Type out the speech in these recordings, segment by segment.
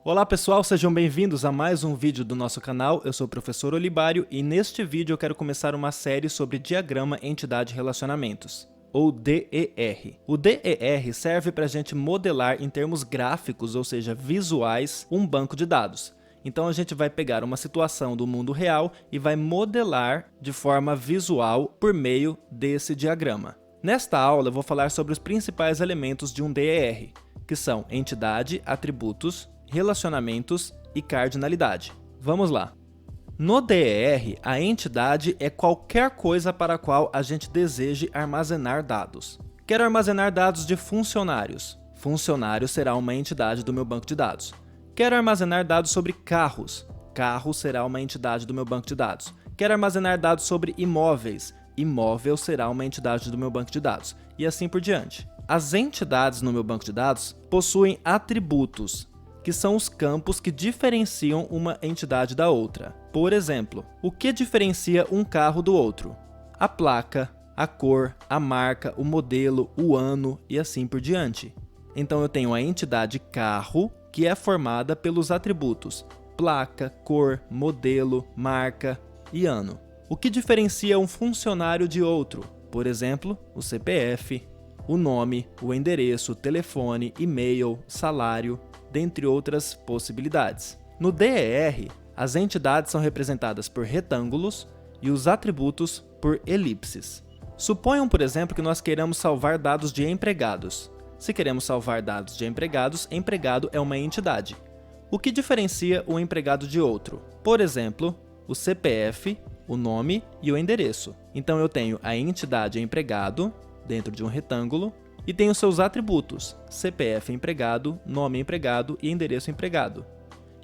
Olá pessoal, sejam bem-vindos a mais um vídeo do nosso canal. Eu sou o professor Olibário e neste vídeo eu quero começar uma série sobre Diagrama Entidade Relacionamentos, ou DER. O DER serve para a gente modelar em termos gráficos, ou seja, visuais, um banco de dados. Então a gente vai pegar uma situação do mundo real e vai modelar de forma visual por meio desse diagrama. Nesta aula eu vou falar sobre os principais elementos de um DER, que são entidade, atributos, relacionamentos e cardinalidade. Vamos lá. No DER, a entidade é qualquer coisa para a qual a gente deseje armazenar dados. Quero armazenar dados de funcionários. Funcionário será uma entidade do meu banco de dados. Quero armazenar dados sobre carros. Carro será uma entidade do meu banco de dados. Quero armazenar dados sobre imóveis. Imóvel será uma entidade do meu banco de dados. E assim por diante. As entidades no meu banco de dados possuem atributos, que são os campos que diferenciam uma entidade da outra. Por exemplo, o que diferencia um carro do outro? A placa, a cor, a marca, o modelo, o ano e assim por diante. Então eu tenho a entidade carro, que é formada pelos atributos placa, cor, modelo, marca e ano. O que diferencia um funcionário de outro? Por exemplo, o CPF, o nome, o endereço, o telefone, e-mail, salário, dentre outras possibilidades. No DER, as entidades são representadas por retângulos e os atributos por elipses. Suponham, por exemplo, que nós queiramos salvar dados de empregados. Se queremos salvar dados de empregados, empregado é uma entidade. O que diferencia um empregado de outro? Por exemplo, o CPF, o nome e o endereço. Então eu tenho a entidade empregado dentro de um retângulo e tenho seus atributos, CPF empregado, nome empregado e endereço empregado.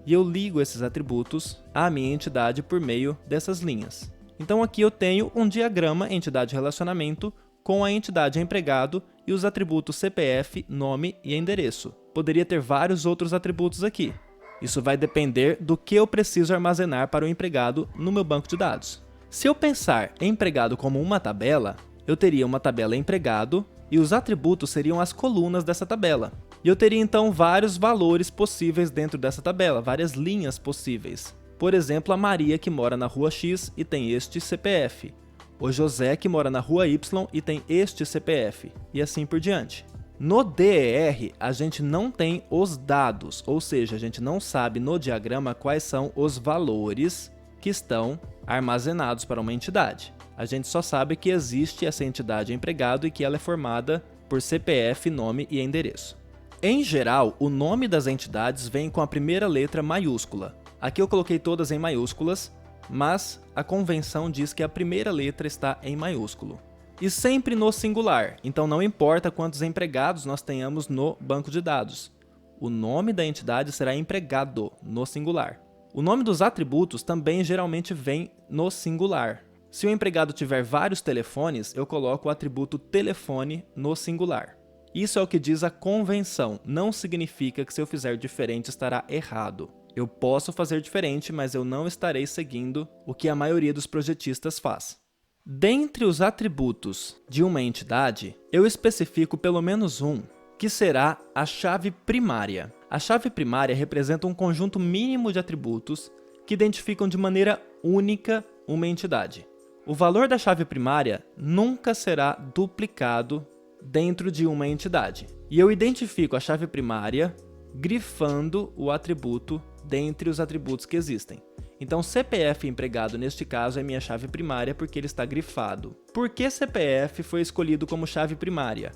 E eu ligo esses atributos à minha entidade por meio dessas linhas. Então aqui eu tenho um diagrama entidade-relacionamento com a entidade empregado e os atributos CPF, nome e endereço. Poderia ter vários outros atributos aqui. Isso vai depender do que eu preciso armazenar para o empregado no meu banco de dados. Se eu pensar empregado como uma tabela, eu teria uma tabela empregado, e os atributos seriam as colunas dessa tabela. E eu teria então vários valores possíveis dentro dessa tabela, várias linhas possíveis. Por exemplo, a Maria que mora na rua X e tem este CPF. O José que mora na rua Y e tem este CPF. E assim por diante. No DER, a gente não tem os dados, ou seja, a gente não sabe no diagrama quais são os valores que estão armazenados para uma entidade. A gente só sabe que existe essa entidade empregado e que ela é formada por CPF, nome e endereço. Em geral, o nome das entidades vem com a primeira letra maiúscula. Aqui eu coloquei todas em maiúsculas, mas a convenção diz que a primeira letra está em maiúsculo. E sempre no singular, então não importa quantos empregados nós tenhamos no banco de dados. O nome da entidade será empregado no singular. O nome dos atributos também geralmente vem no singular. Se o empregado tiver vários telefones, eu coloco o atributo telefone no singular. Isso é o que diz a convenção, não significa que se eu fizer diferente estará errado. Eu posso fazer diferente, mas eu não estarei seguindo o que a maioria dos projetistas faz. Dentre os atributos de uma entidade, eu especifico pelo menos um, que será a chave primária. A chave primária representa um conjunto mínimo de atributos que identificam de maneira única uma entidade. O valor da chave primária nunca será duplicado dentro de uma entidade. E eu identifico a chave primária grifando o atributo dentre os atributos que existem. Então, CPF empregado, neste caso, é minha chave primária porque ele está grifado. Por que CPF foi escolhido como chave primária?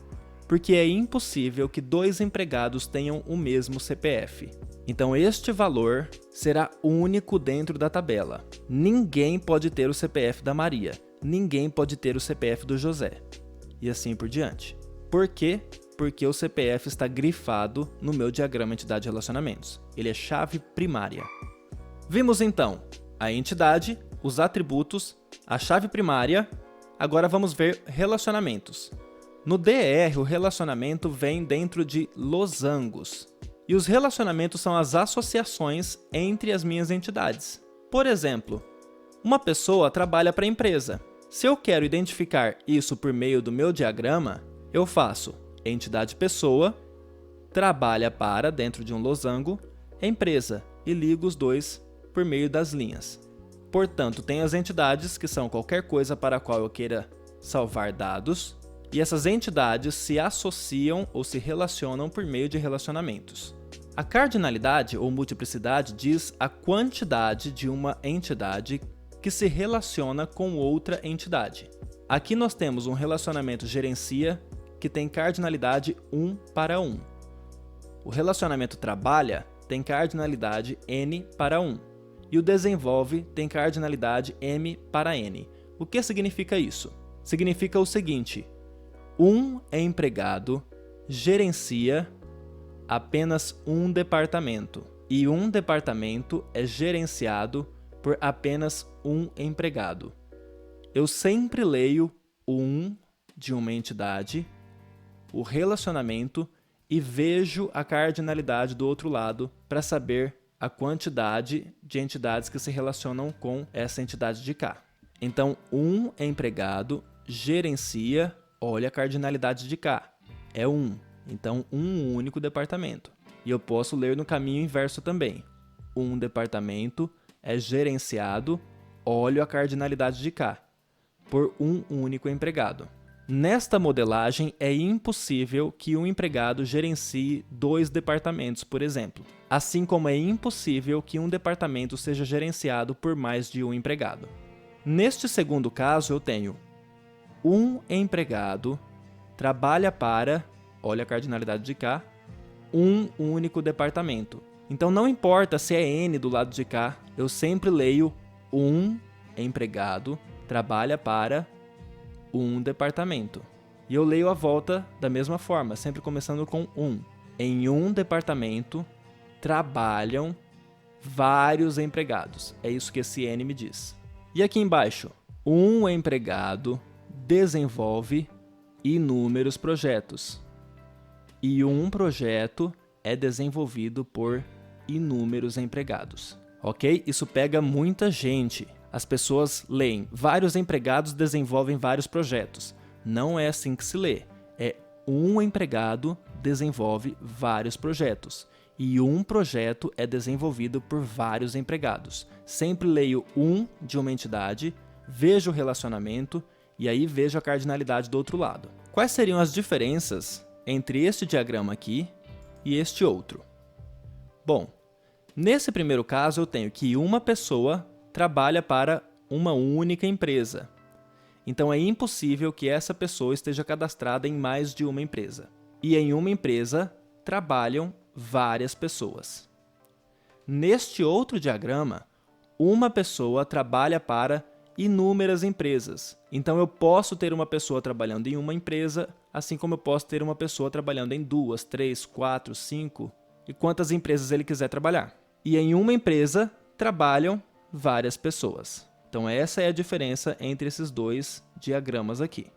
Porque é impossível que dois empregados tenham o mesmo CPF. Então, este valor será único dentro da tabela. Ninguém pode ter o CPF da Maria. Ninguém pode ter o CPF do José. E assim por diante. Por quê? Porque o CPF está grifado no meu diagrama entidade-relacionamentos. Ele é chave primária. Vimos então a entidade, os atributos, a chave primária. Agora vamos ver relacionamentos. No DER, o relacionamento vem dentro de losangos. E os relacionamentos são as associações entre as minhas entidades. Por exemplo, uma pessoa trabalha para a empresa. Se eu quero identificar isso por meio do meu diagrama, eu faço entidade pessoa, trabalha para, dentro de um losango, empresa e ligo os dois por meio das linhas. Portanto, tem as entidades, que são qualquer coisa para a qual eu queira salvar dados, e essas entidades se associam ou se relacionam por meio de relacionamentos. A cardinalidade ou multiplicidade diz a quantidade de uma entidade que se relaciona com outra entidade. Aqui nós temos um relacionamento gerencia que tem cardinalidade 1 para 1. O relacionamento trabalha tem cardinalidade n para 1. E o desenvolve tem cardinalidade m para n. O que significa isso? Significa o seguinte: um empregado gerencia apenas um departamento, e um departamento é gerenciado por apenas um empregado. Eu sempre leio o 1 de uma entidade, o relacionamento, e vejo a cardinalidade do outro lado para saber a quantidade de entidades que se relacionam com essa entidade de cá. Então, um empregado gerencia, olha a cardinalidade de cá, é 1. Então, um único departamento. E eu posso ler no caminho inverso também. Um departamento é gerenciado, olho a cardinalidade de cá, por um único empregado. Nesta modelagem, é impossível que um empregado gerencie 2 departamentos, por exemplo. Assim como é impossível que um departamento seja gerenciado por mais de um empregado. Neste segundo caso, eu tenho um empregado trabalha para, olha a cardinalidade de cá, um único departamento. Então não importa se é N do lado de cá, eu sempre leio um empregado trabalha para um departamento. E eu leio a volta da mesma forma, sempre começando com 1. Em um departamento trabalham vários empregados. É isso que esse N me diz. E aqui embaixo, um empregado desenvolve inúmeros projetos. E um projeto é desenvolvido por inúmeros empregados. Ok? Isso pega muita gente. As pessoas leem, vários empregados desenvolvem vários projetos. Não é assim que se lê. É um empregado desenvolve vários projetos. E um projeto é desenvolvido por vários empregados. Sempre leio um de uma entidade, vejo o relacionamento e aí vejo a cardinalidade do outro lado. Quais seriam as diferenças entre este diagrama aqui e este outro? Bom, nesse primeiro caso eu tenho que uma pessoa trabalha para uma única empresa. Então é impossível que essa pessoa esteja cadastrada em mais de uma empresa. E em uma empresa trabalham várias pessoas. Neste outro diagrama, uma pessoa trabalha para inúmeras empresas. Então eu posso ter uma pessoa trabalhando em uma empresa, assim como eu posso ter uma pessoa trabalhando em 2, 3, 4, 5 e quantas empresas ele quiser trabalhar. E em uma empresa trabalham várias pessoas. Então essa é a diferença entre esses dois diagramas aqui.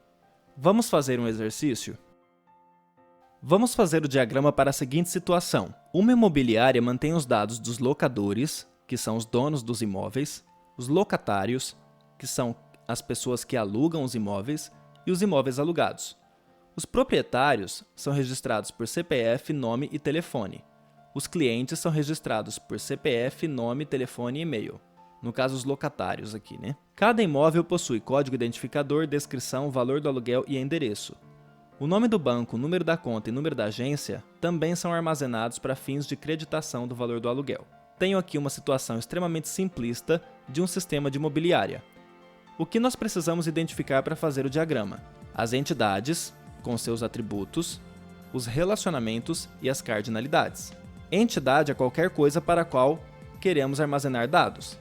Vamos fazer um exercício? Vamos fazer o diagrama para a seguinte situação. Uma imobiliária mantém os dados dos locadores, que são os donos dos imóveis, os locatários, que são as pessoas que alugam os imóveis, e os imóveis alugados. Os proprietários são registrados por CPF, nome e telefone. Os clientes são registrados por CPF, nome, telefone e e-mail. No caso, os locatários aqui, né? Cada imóvel possui código identificador, descrição, valor do aluguel e endereço. O nome do banco, número da conta e número da agência também são armazenados para fins de creditação do valor do aluguel. Tenho aqui uma situação extremamente simplista de um sistema de imobiliária. O que nós precisamos identificar para fazer o diagrama? As entidades, com seus atributos, os relacionamentos e as cardinalidades. Entidade é qualquer coisa para a qual queremos armazenar dados.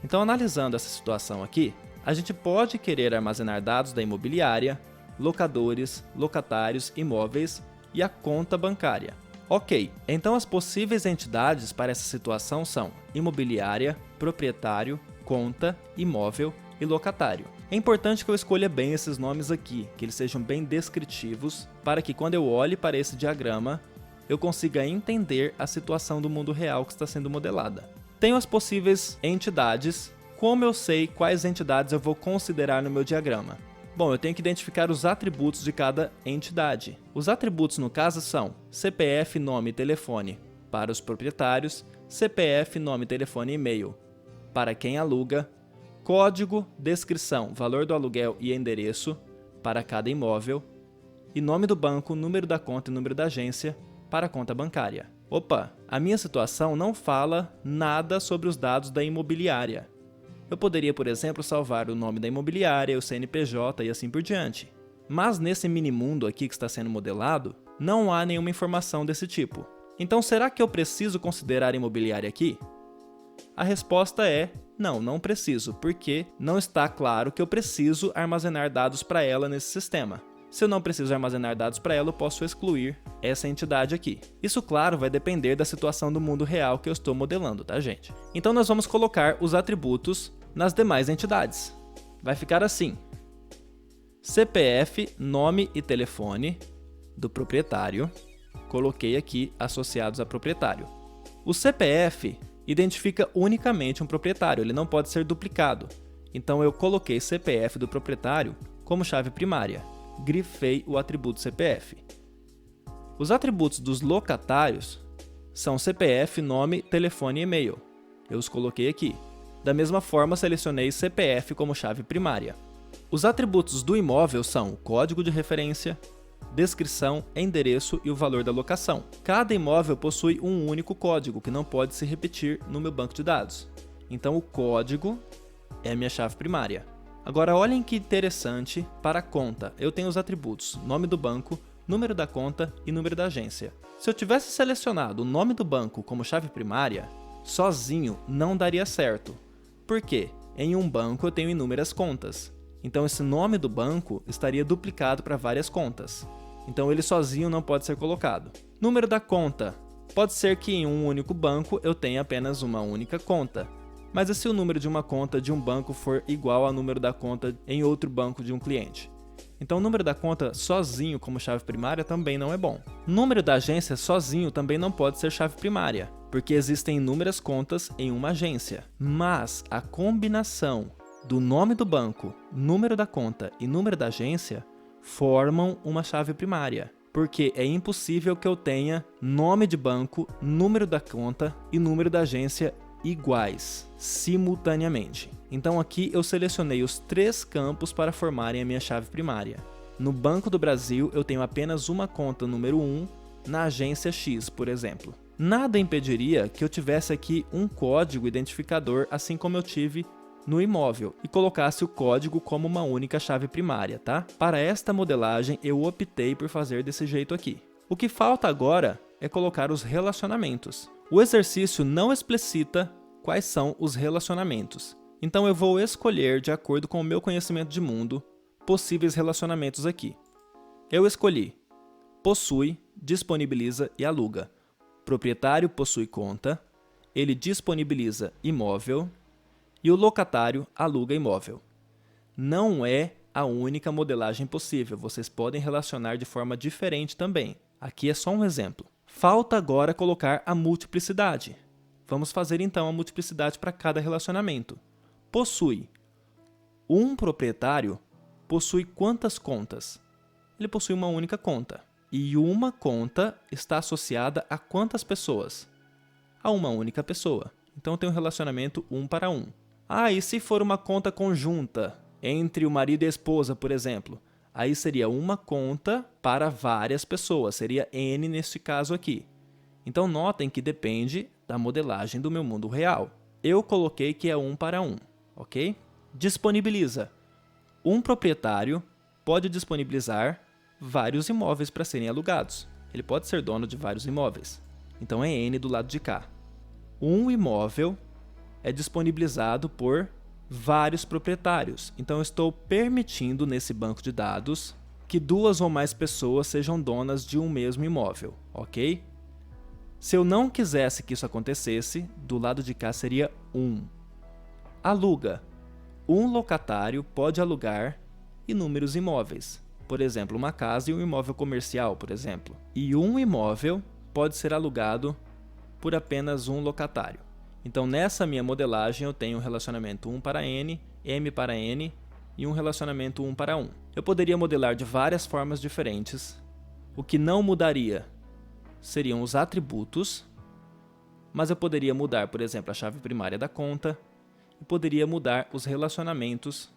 Então, analisando essa situação aqui, a gente pode querer armazenar dados da imobiliária, locadores, locatários, imóveis e a conta bancária. Ok, então as possíveis entidades para essa situação são imobiliária, proprietário, conta, imóvel e locatário. É importante que eu escolha bem esses nomes aqui, que eles sejam bem descritivos, para que quando eu olhe para esse diagrama, eu consiga entender a situação do mundo real que está sendo modelada. Tenho as possíveis entidades. Como eu sei quais entidades eu vou considerar no meu diagrama? Bom, eu tenho que identificar os atributos de cada entidade. Os atributos, no caso, são CPF, nome e telefone para os proprietários, CPF, nome, telefone e e-mail para quem aluga, código, descrição, valor do aluguel e endereço para cada imóvel, e nome do banco, número da conta e número da agência para a conta bancária. Opa, a minha situação não fala nada sobre os dados da imobiliária. Eu poderia, por exemplo, salvar o nome da imobiliária, o CNPJ e assim por diante. Mas nesse minimundo aqui que está sendo modelado, não há nenhuma informação desse tipo. Então será que eu preciso considerar a imobiliária aqui? A resposta é não, não preciso, porque não está claro que eu preciso armazenar dados para ela nesse sistema. Se eu não preciso armazenar dados para ela, eu posso excluir essa entidade aqui. Isso, claro, vai depender da situação do mundo real que eu estou modelando, tá, gente? Então nós vamos colocar os atributos nas demais entidades. Vai ficar assim: CPF, nome e telefone do proprietário. Coloquei aqui associados a proprietário. O CPF identifica unicamente um proprietário, ele não pode ser duplicado. Então eu coloquei CPF do proprietário como chave primária. Grifei o atributo CPF. Os atributos dos locatários são CPF, nome, telefone e e-mail. Eu os coloquei aqui. Da mesma forma, selecionei CPF como chave primária. Os atributos do imóvel são o código de referência, descrição, endereço e o valor da locação. Cada imóvel possui um único código que não pode se repetir no meu banco de dados. Então o código é a minha chave primária. Agora olhem que interessante, para a conta eu tenho os atributos nome do banco, número da conta e número da agência. Se eu tivesse selecionado o nome do banco como chave primária, sozinho não daria certo. Por quê? Em um banco eu tenho inúmeras contas. Então esse nome do banco estaria duplicado para várias contas. Então ele sozinho não pode ser colocado. Número da conta. Pode ser que em um único banco eu tenha apenas uma única conta. Mas e se o número de uma conta de um banco for igual ao número da conta em outro banco de um cliente? Então o número da conta sozinho como chave primária também não é bom. Número da agência sozinho também não pode ser chave primária, porque existem inúmeras contas em uma agência. Mas a combinação do nome do banco, número da conta e número da agência formam uma chave primária, porque é impossível que eu tenha nome de banco, número da conta e número da agência iguais, simultaneamente. Então aqui eu selecionei os 3 campos para formarem a minha chave primária. No Banco do Brasil eu tenho apenas uma conta número 1 na agência X, por exemplo. Nada impediria que eu tivesse aqui um código identificador, assim como eu tive no imóvel, e colocasse o código como uma única chave primária, tá? Para esta modelagem eu optei por fazer desse jeito aqui. O que falta agora é colocar os relacionamentos. O exercício não explicita quais são os relacionamentos, então eu vou escolher, de acordo com o meu conhecimento de mundo, possíveis relacionamentos aqui. Eu escolhi possui, disponibiliza e aluga. Proprietário possui conta, ele disponibiliza imóvel e o locatário aluga imóvel. Não é a única modelagem possível, vocês podem relacionar de forma diferente também. Aqui é só um exemplo. Falta agora colocar a multiplicidade. Vamos fazer então a multiplicidade para cada relacionamento. Possui. Um proprietário possui quantas contas? Ele possui uma única conta. E uma conta está associada a quantas pessoas? A uma única pessoa. Então tem um relacionamento 1 para 1. E se for uma conta conjunta entre o marido e a esposa, por exemplo? Aí seria uma conta para várias pessoas, seria N nesse caso aqui. Então notem que depende da modelagem do meu mundo real. Eu coloquei que é 1 para 1, ok? Disponibiliza. Um proprietário pode disponibilizar vários imóveis para serem alugados. Ele pode ser dono de vários imóveis. Então é N do lado de cá. Um imóvel é disponibilizado por vários proprietários. Então eu estou permitindo nesse banco de dados que 2 ou mais pessoas sejam donas de um mesmo imóvel, ok? Se eu não quisesse que isso acontecesse, do lado de cá seria 1. Aluga. Um locatário pode alugar inúmeros imóveis. Por exemplo, uma casa e um imóvel comercial, por exemplo. E um imóvel pode ser alugado por apenas um locatário. Então, nessa minha modelagem, eu tenho um relacionamento 1 para N, M para N e um relacionamento 1 para 1. Eu poderia modelar de várias formas diferentes. O que não mudaria seriam os atributos mas eu poderia mudar, por exemplo, a chave primária da conta e poderia mudar os relacionamentos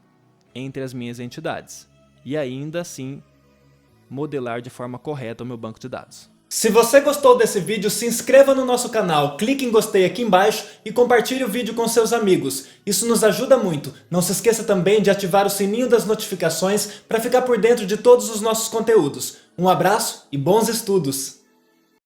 entre as minhas entidades e ainda assim modelar de forma correta o meu banco de dados. Se você gostou desse vídeo, se inscreva no nosso canal, clique em gostei aqui embaixo e compartilhe o vídeo com seus amigos. Isso nos ajuda muito. Não se esqueça também de ativar o sininho das notificações para ficar por dentro de todos os nossos conteúdos. Um abraço e bons estudos!